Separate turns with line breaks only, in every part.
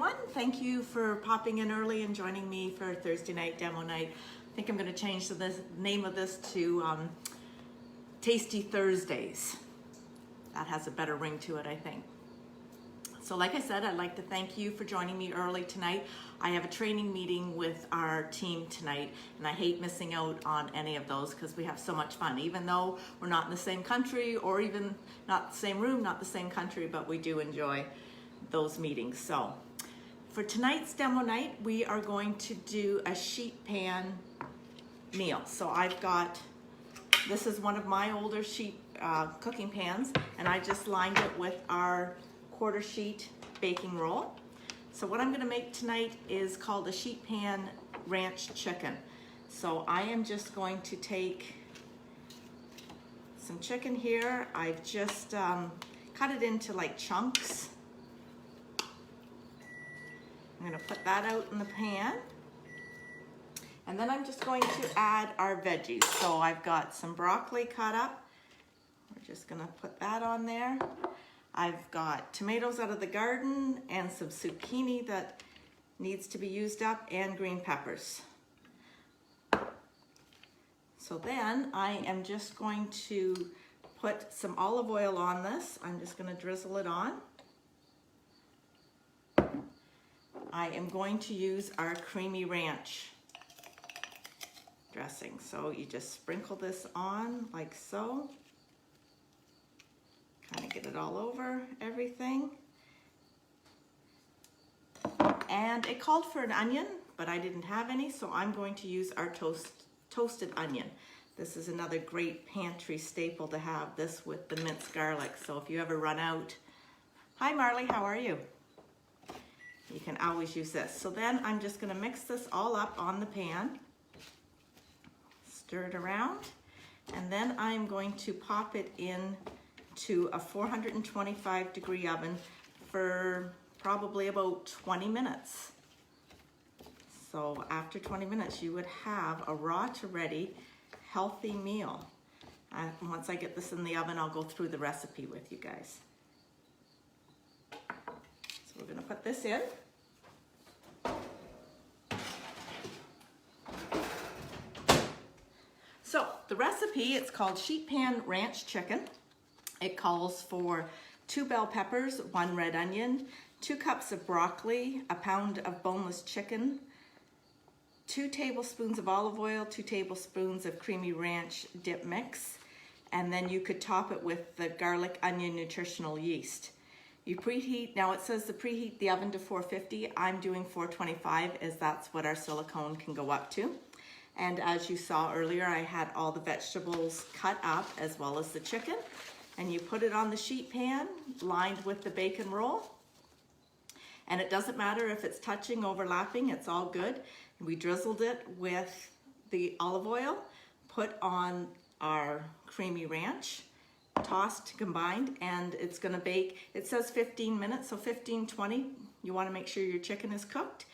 everyone. Thank you for popping in early and joining me for Thursday night demo night. I think I'm going to change the name of this to Tasty Thursdays. That has a better ring to it, I think. So like I said, I'd like to thank you for joining me early tonight. I have a training meeting with our team tonight, and I hate missing out on any of those because we have so much fun, even though we're not in the same country or even not the same room, not the same country, but we do enjoy those meetings. So for tonight's demo night, we are going to do a sheet pan meal. So I've got, this is one of my older sheet cooking pans, and I just lined it with our quarter sheet baking roll. So what I'm gonna make tonight is called a sheet pan ranch chicken. So I am just going to take some chicken here. I've just cut it into like chunks. I'm gonna put that out in the pan. And then I'm just going to add our veggies. So I've got some broccoli cut up. We're just gonna put that on there. I've got tomatoes out of the garden and some zucchini that needs to be used up and green peppers. So then I am just going to put some olive oil on this. I'm just going to drizzle it on. I am going to use our creamy ranch dressing. So you just sprinkle this on like so. Kind of get it all over everything. And it called for an onion, but I didn't have any, so I'm going to use our toasted onion. This is another great pantry staple to have, this with the minced garlic. So if you ever run out, hi Marley, how are you? You can always use this. So then I'm just gonna mix this all up on the pan, stir it around, and then I'm going to pop it in to a 425 degree oven for probably about 20 minutes. So after 20 minutes, you would have a raw to ready, healthy meal. Once I get this in the oven, I'll go through the recipe with you guys. So we're gonna put this in. So the recipe, it's called sheet pan ranch chicken. It calls for 2 bell peppers, 1 red onion, 2 cups of broccoli, a pound of boneless chicken, 2 tablespoons of olive oil, 2 tablespoons of creamy ranch dip mix, and then you could top it with the garlic onion nutritional yeast. You preheat, now it says to preheat the oven to 450. I'm doing 425 as that's what our silicone can go up to. And as you saw earlier, I had all the vegetables cut up as well as the chicken. And you put it on the sheet pan lined with the bacon roll. And it doesn't matter if it's touching, overlapping, it's all good. We drizzled it with the olive oil, put on our creamy ranch, tossed, combined, and it's gonna bake. It says 15 minutes, so 15, 20. You wanna make sure your chicken is cooked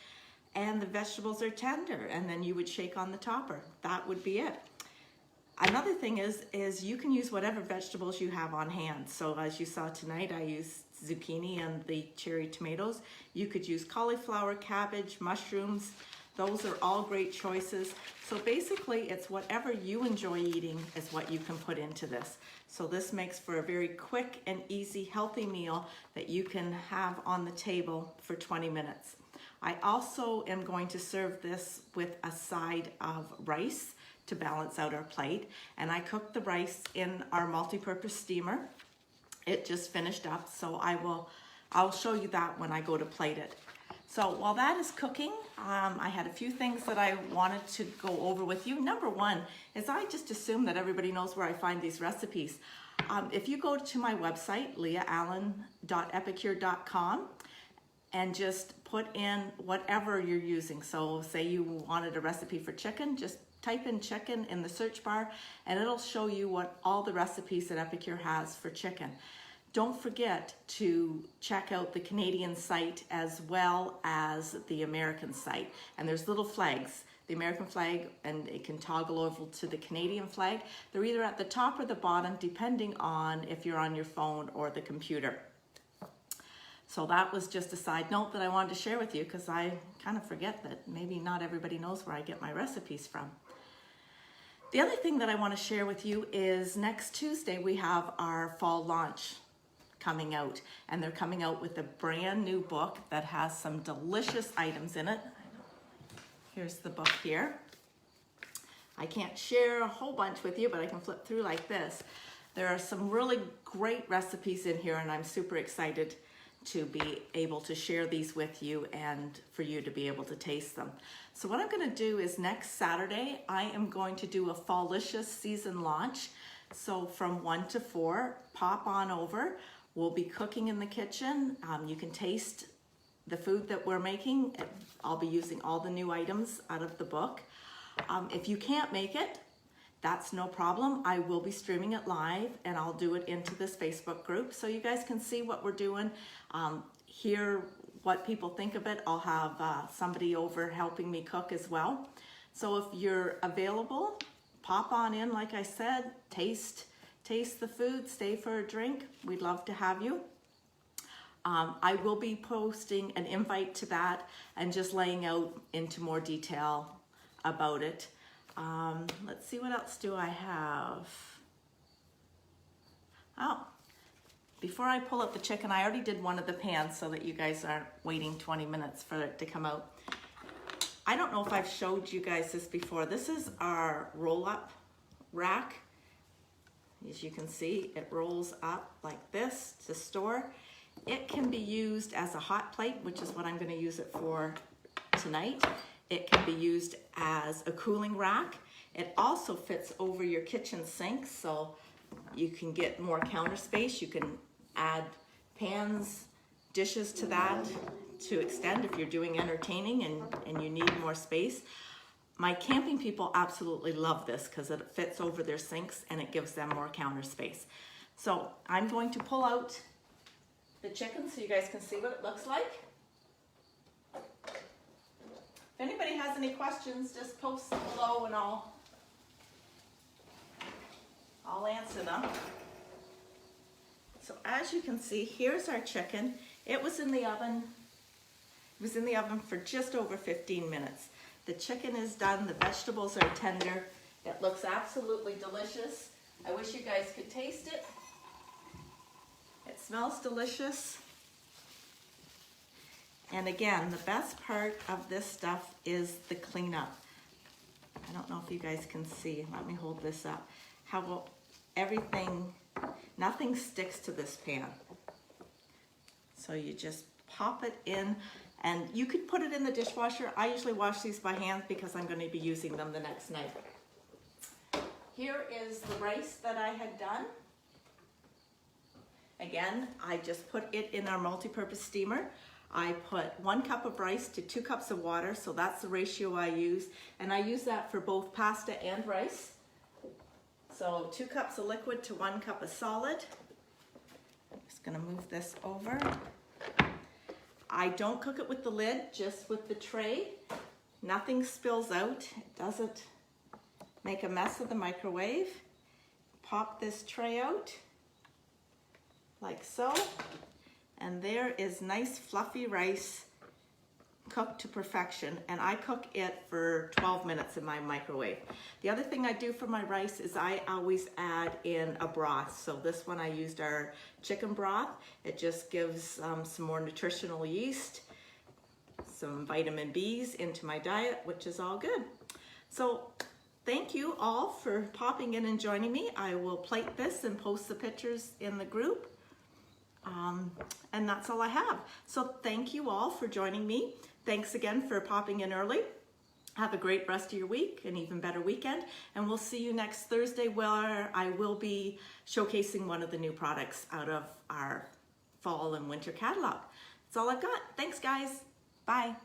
and the vegetables are tender, and then you would shake on the topper. That would be it. Another thing is you can use whatever vegetables you have on hand. So as you saw tonight, I used zucchini and the cherry tomatoes. You could use cauliflower, cabbage, mushrooms. Those are all great choices. So basically, it's whatever you enjoy eating is what you can put into this. So this makes for a very quick and easy, healthy meal that you can have on the table for 20 minutes. I also am going to serve this with a side of rice to balance out our plate. And I cooked the rice in our multi-purpose steamer. It just finished up, so I'll show you that when I go to plate it. So while that is cooking, I had a few things that I wanted to go over with you. Number one is I just assume that everybody knows where I find these recipes. If you go to my website, leahallen.epicure.com, and just put in whatever you're using. So say you wanted a recipe for chicken, just type in chicken in the search bar and it'll show you what all the recipes that Epicure has for chicken. Don't forget to check out the Canadian site as well as the American site. And there's little flags, the American flag, and it can toggle over to the Canadian flag. They're either at the top or the bottom, depending on if you're on your phone or the computer. So that was just a side note that I wanted to share with you, because I kind of forget that maybe not everybody knows where I get my recipes from. The other thing that I want to share with you is next Tuesday we have our fall launch coming out, and they're coming out with a brand new book that has some delicious items in it. Here's the book here. I can't share a whole bunch with you, but I can flip through like this. There are some really great recipes in here, and I'm super excited to be able to share these with you and for you to be able to taste them. So what I'm going to do is next Saturday, I am going to do a Fallicious season launch. So from 1 to 4, pop on over. We'll be cooking in the kitchen. You can taste the food that we're making. I'll be using all the new items out of the book. If you can't make it, that's no problem. I will be streaming it live, and I'll do it into this Facebook group so you guys can see what we're doing, hear what people think of it. I'll have somebody over helping me cook as well. So if you're available, pop on in, like I said, taste the food, stay for a drink. We'd love to have you. I will be posting an invite to that and just laying out into more detail about it. Let's see, what else do I have? Oh, before I pull up the chicken, I already did one of the pans so that you guys aren't waiting 20 minutes for it to come out. I don't know if I've showed you guys this before. This is our roll-up rack. As you can see, it rolls up like this to store. It can be used as a hot plate, which is what I'm going to use it for tonight. It can be used as a cooling rack. It also fits over your kitchen sink, so you can get more counter space. You can add pans, dishes to that to extend if you're doing entertaining and you need more space. My camping people absolutely love this because it fits over their sinks and it gives them more counter space. So I'm going to pull out the chicken so you guys can see what it looks like. If anybody has any questions, just post them below and I'll answer them. So as you can see, here's our chicken. It was in the oven. It was in the oven for just over 15 minutes. The chicken is done. The vegetables are tender. It looks absolutely delicious. I wish you guys could taste it. It smells delicious. And again, the best part of this stuff is the cleanup. I don't know if you guys can see. Let me hold this up. How everything, nothing sticks to this pan. So you just pop it in, and you could put it in the dishwasher. I usually wash these by hand because I'm going to be using them the next night. Here is the rice that I had done. Again, I just put it in our multi-purpose steamer. I put 1 cup of rice to 2 cups of water, so that's the ratio I use. And I use that for both pasta and rice. So 2 cups of liquid to 1 cup of solid. I'm just gonna move this over. I don't cook it with the lid, just with the tray. Nothing spills out. It doesn't make a mess of the microwave. Pop this tray out, like so. And there is nice fluffy rice cooked to perfection, and I cook it for 12 minutes in my microwave. The other thing I do for my rice is I always add in a broth. So this one I used our chicken broth. It just gives some more nutritional yeast, some vitamin B's into my diet, which is all good. So thank you all for popping in and joining me. I will plate this and post the pictures in the group. And that's all I have. So thank you all for joining me. Thanks again for popping in early. Have a great rest of your week, an even better weekend. And we'll see you next Thursday where I will be showcasing one of the new products out of our fall and winter catalog. That's all I've got. Thanks, guys. Bye.